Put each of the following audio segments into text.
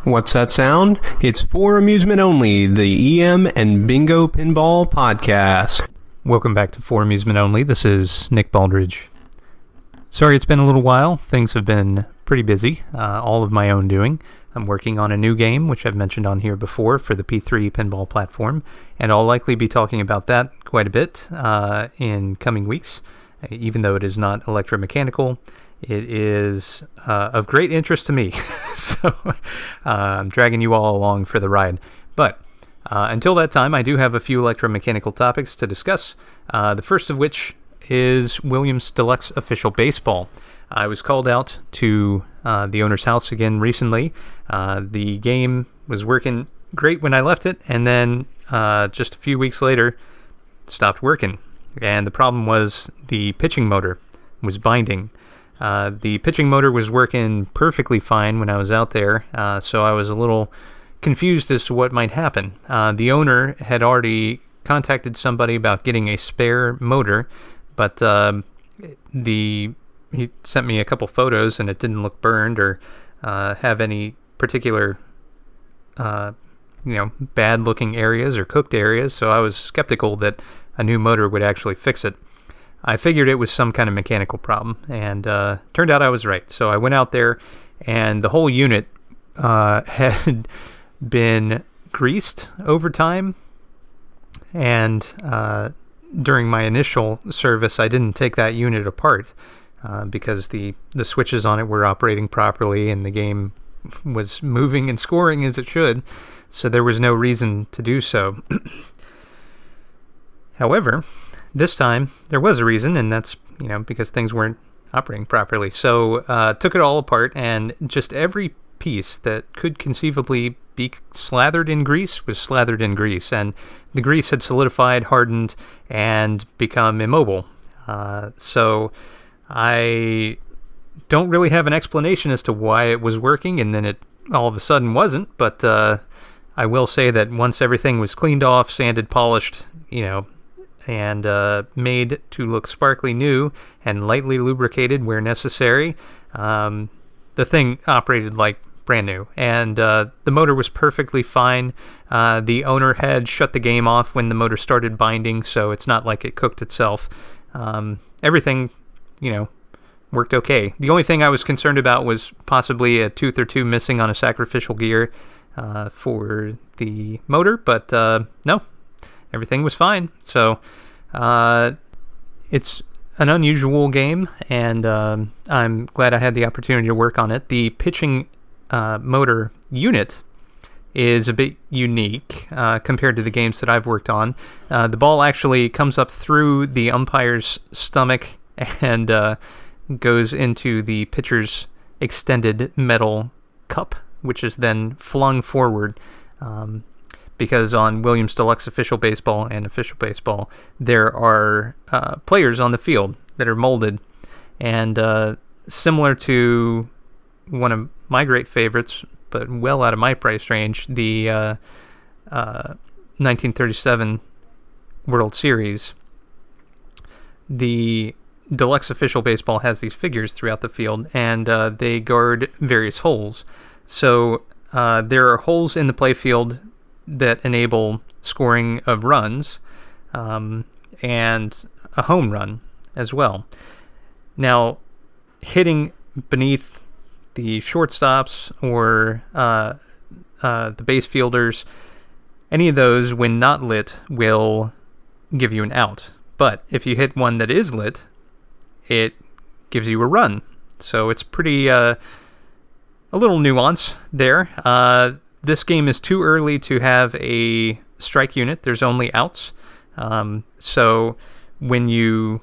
What's that sound? It's for amusement only, the EM and Bingo Pinball Podcast. Welcome back to For Amusement Only. This is Nick Baldridge. Sorry it's been a little while. Things have been pretty busy, all of my own doing. I'm working on a new game, which I've mentioned on here before, for the P3 pinball platform, and I'll likely be talking about that quite a bit in coming weeks. Even though it is not electromechanical, it is of great interest to me. So I'm dragging you all along for the ride. But until that time, I do have a few electromechanical topics to discuss. The first of which is Williams Deluxe Official Baseball. I was called out to the owner's house again recently. The game was working great when I left it, and then just a few weeks later, it stopped working. And the problem was the pitching motor was binding. The pitching motor was working perfectly fine when I was out there, so I was a little confused as to what might happen. The owner had already contacted somebody about getting a spare motor, but he sent me a couple photos and it didn't look burned or have any particular bad looking areas or cooked areas, so I was skeptical that a new motor would actually fix it. I figured it was some kind of mechanical problem, and turned out I was right. So I went out there, and the whole unit had been greased over time, and during my initial service, I didn't take that unit apart because the switches on it were operating properly, and the game was moving and scoring as it should, so there was no reason to do so. However, this time there was a reason, and that's because things weren't operating properly. So took it all apart, and just every piece that could conceivably be slathered in grease was slathered in grease, and the grease had solidified, hardened, and become immobile. So I don't really have an explanation as to why it was working and then it all of a sudden wasn't, but I will say that once everything was cleaned off, sanded, polished, and made to look sparkly new and lightly lubricated where necessary, the thing operated like brand new, and the motor was perfectly fine. The owner had shut the game off when the motor started binding, so it's not like it cooked itself. Everything, worked okay. The only thing I was concerned about was possibly a tooth or two missing on a sacrificial gear for the motor, but no. Everything was fine. So it's an unusual game, and I'm glad I had the opportunity to work on it. The pitching motor unit is a bit unique compared to the games that I've worked on. The ball actually comes up through the umpire's stomach and goes into the pitcher's extended metal cup, which is then flung forward. Because on Williams Deluxe Official Baseball and Official Baseball, there are players on the field that are molded. And similar to one of my great favorites, but well out of my price range, the 1937 World Series, the Deluxe Official Baseball has these figures throughout the field, and they guard various holes. So there are holes in the playfield that enable scoring of runs and a home run as well. Now, hitting beneath the shortstops or the base fielders, any of those, when not lit, will give you an out. But if you hit one that is lit, it gives you a run. So it's pretty a little nuance there. This game is too early to have a strike unit. There's only outs. So when you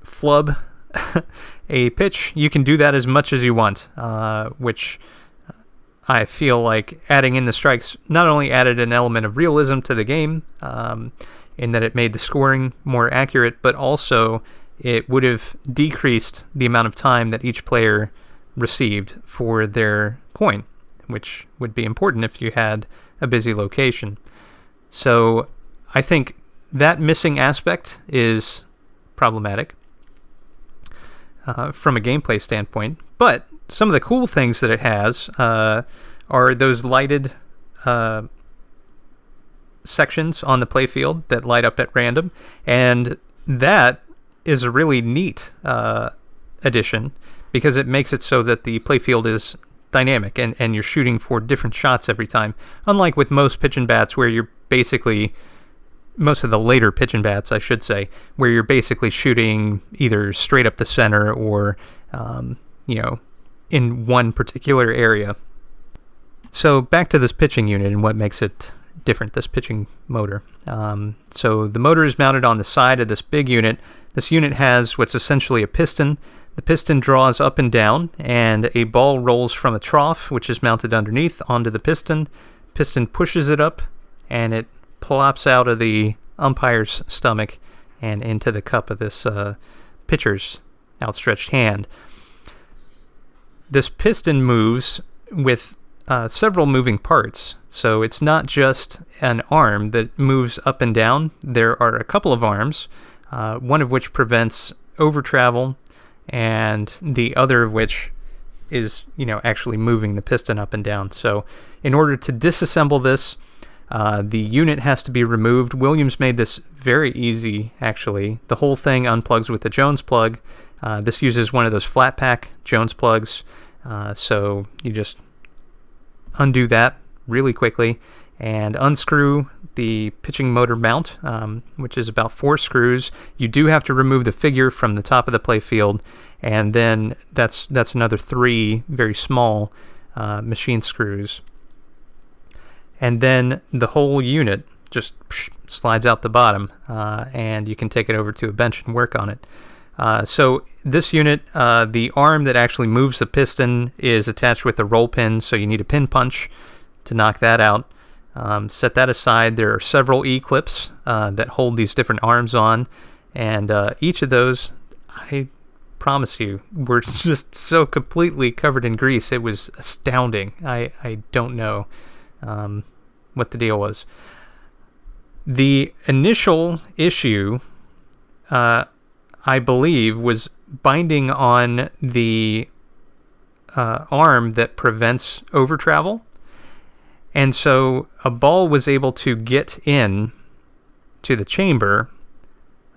flub a pitch, you can do that as much as you want, which I feel like adding in the strikes not only added an element of realism to the game, in that it made the scoring more accurate, but also it would have decreased the amount of time that each player received for their coin, which would be important if you had a busy location. So I think that missing aspect is problematic from a gameplay standpoint, but some of the cool things that it has are those lighted sections on the playfield that light up at random, and that is a really neat addition because it makes it so that the playfield is dynamic and you're shooting for different shots every time, unlike with most pitch and bats where you're basically, most of the later pitch and bats I should say, where you're basically shooting either straight up the center or in one particular area. So back to this pitching unit and what makes it different, this pitching motor. So the motor is mounted on the side of this big unit. This unit has what's essentially a piston. The piston draws up and down, and a ball rolls from a trough, which is mounted underneath, onto the piston. Piston pushes it up, and it plops out of the umpire's stomach and into the cup of this pitcher's outstretched hand. This piston moves with several moving parts, so it's not just an arm that moves up and down. There are a couple of arms, one of which prevents over travel, and the other of which is, actually moving the piston up and down. So in order to disassemble this, the unit has to be removed. Williams made this very easy, actually. The whole thing unplugs with a Jones plug. This uses one of those flat pack Jones plugs, so you just undo that really quickly and unscrew the pitching motor mount, which is about 4 screws. You do have to remove the figure from the top of the playfield, and then that's another 3 very small machine screws. And then the whole unit just slides out the bottom, and you can take it over to a bench and work on it. So this unit, the arm that actually moves the piston is attached with a roll pin, so you need a pin punch to knock that out. Set that aside. There are several E-clips that hold these different arms on, and each of those, I promise you, were just so completely covered in grease. It was astounding. I don't know what the deal was. The initial issue, I believe, was binding on the arm that prevents over travel. And so a ball was able to get in to the chamber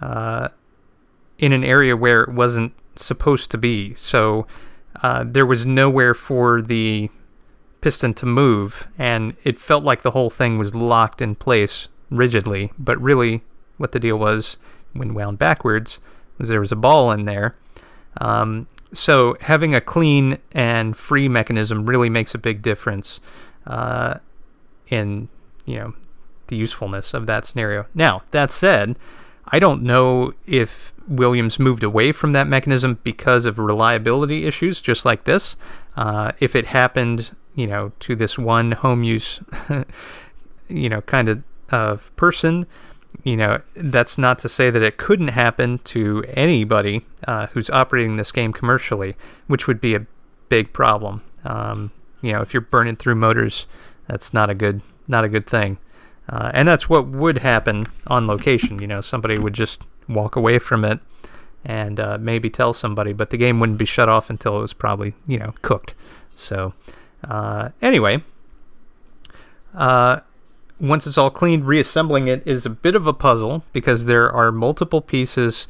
in an area where it wasn't supposed to be. So there was nowhere for the piston to move, and it felt like the whole thing was locked in place rigidly. But really, what the deal was, when wound backwards, was there was a ball in there. So having a clean and free mechanism really makes a big difference in the usefulness of that scenario. Now, that said, I don't know if Williams moved away from that mechanism because of reliability issues, just like this. If it happened, to this one home use, kind of person, that's not to say that it couldn't happen to anybody who's operating this game commercially, which would be a big problem. If you're burning through motors, that's not a good thing. And that's what would happen on location. Somebody would just walk away from it and maybe tell somebody, but the game wouldn't be shut off until it was probably, cooked. So anyway, once it's all cleaned, reassembling it is a bit of a puzzle because there are multiple pieces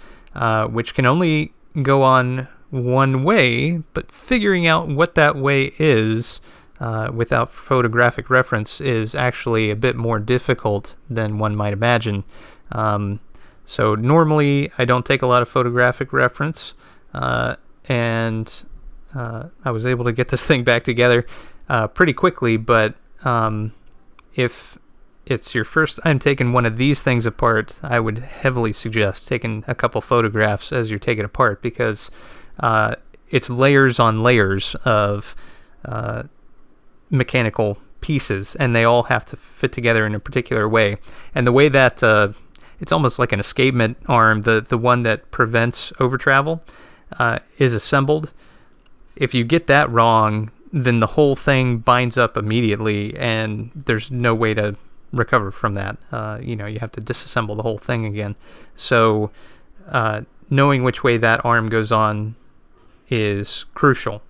which can only go on one way, but figuring out what that way is without photographic reference is actually a bit more difficult than one might imagine. So normally I don't take a lot of photographic reference, and I was able to get this thing back together pretty quickly, but if it's your first time taking one of these things apart, I would heavily suggest taking a couple photographs as you're taking it apart, because it's layers on layers of mechanical pieces, and they all have to fit together in a particular way. And the way that it's almost like an escapement arm, the one that prevents over travel, is assembled. If you get that wrong, then the whole thing binds up immediately, and there's no way to recover from that. You have to disassemble the whole thing again. So knowing which way that arm goes on is crucial.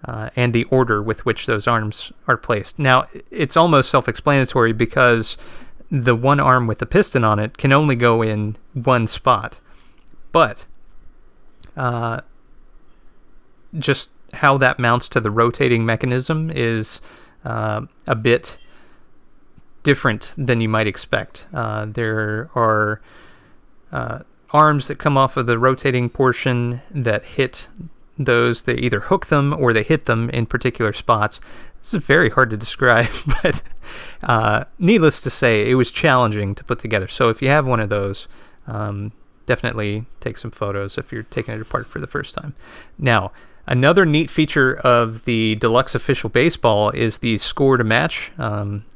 and the order with which those arms are placed. Now, it's almost self-explanatory because the one arm with the piston on it can only go in one spot. But just how that mounts to the rotating mechanism is a bit different than you might expect. There are arms that come off of the rotating portion that hit those. They either hook them or they hit them in particular spots. This is very hard to describe, but needless to say, it was challenging to put together. So if you have one of those, definitely take some photos if you're taking it apart for the first time. Now, another neat feature of the Deluxe Official Baseball is the score to match.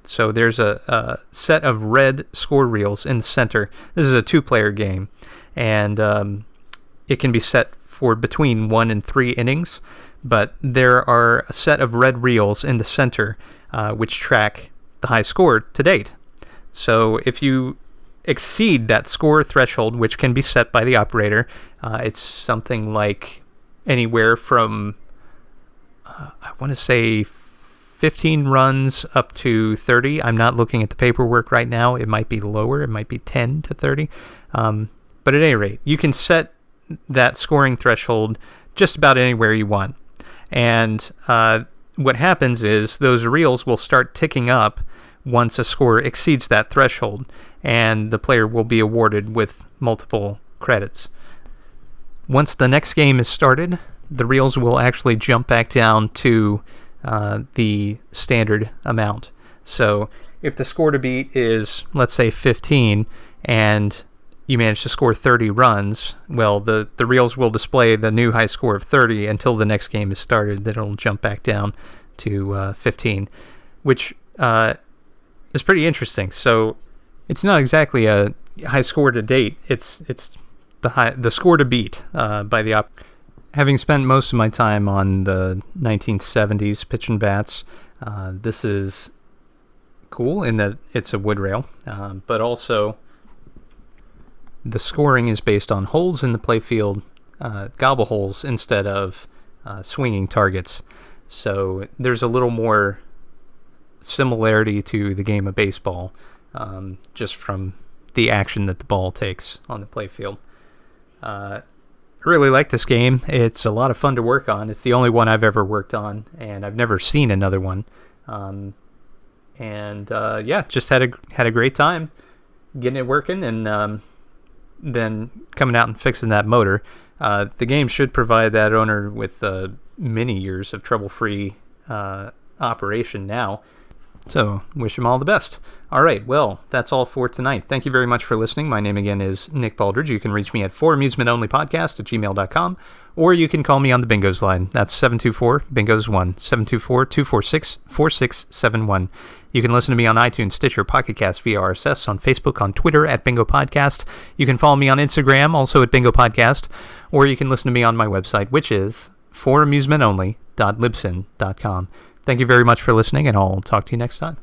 So there's a set of red score reels in the center. This is a 2-player game, and it can be set for between 1 and 3 innings, but there are a set of red reels in the center which track the high score to date. So if you exceed that score threshold, which can be set by the operator, it's something like anywhere from, I want to say 15 runs up to 30. I'm not looking at the paperwork right now. It might be lower. It might be 10 to 30. But at any rate, you can set that scoring threshold just about anywhere you want. And what happens is those reels will start ticking up once a score exceeds that threshold, and the player will be awarded with multiple credits. Once the next game is started, the reels will actually jump back down to the standard amount. So if the score to beat is, let's say, 15, and you manage to score 30 runs, well, the reels will display the new high score of 30 until the next game is started. Then it'll jump back down to 15, which is pretty interesting. So it's not exactly a high score to date. It's the score to beat by the Having spent most of my time on the 1970s pitch and bats, this is cool in that it's a wood rail, but also the scoring is based on holes in the playfield, gobble holes instead of swinging targets. So there's a little more similarity to the game of baseball, just from the action that the ball takes on the playfield. I really like this game. It's a lot of fun to work on. It's the only one I've ever worked on, and I've never seen another one. Just had a great time getting it working, and then coming out and fixing that motor. The game should provide that owner with many years of trouble-free operation now. So, wish him all the best. All right, well, that's all for tonight. Thank you very much for listening. My name again is Nick Baldridge. You can reach me at foramusementonlypodcast@gmail.com, or you can call me on the Bingos line. That's 724-BINGOS1, 724-246-4671. You can listen to me on iTunes, Stitcher, Pocket Cast, via RSS, on Facebook, on Twitter, at Bingo Podcast. You can follow me on Instagram, also at Bingo Podcast, or you can listen to me on my website, which is foramusementonly.libsyn.com. Thank you very much for listening, and I'll talk to you next time.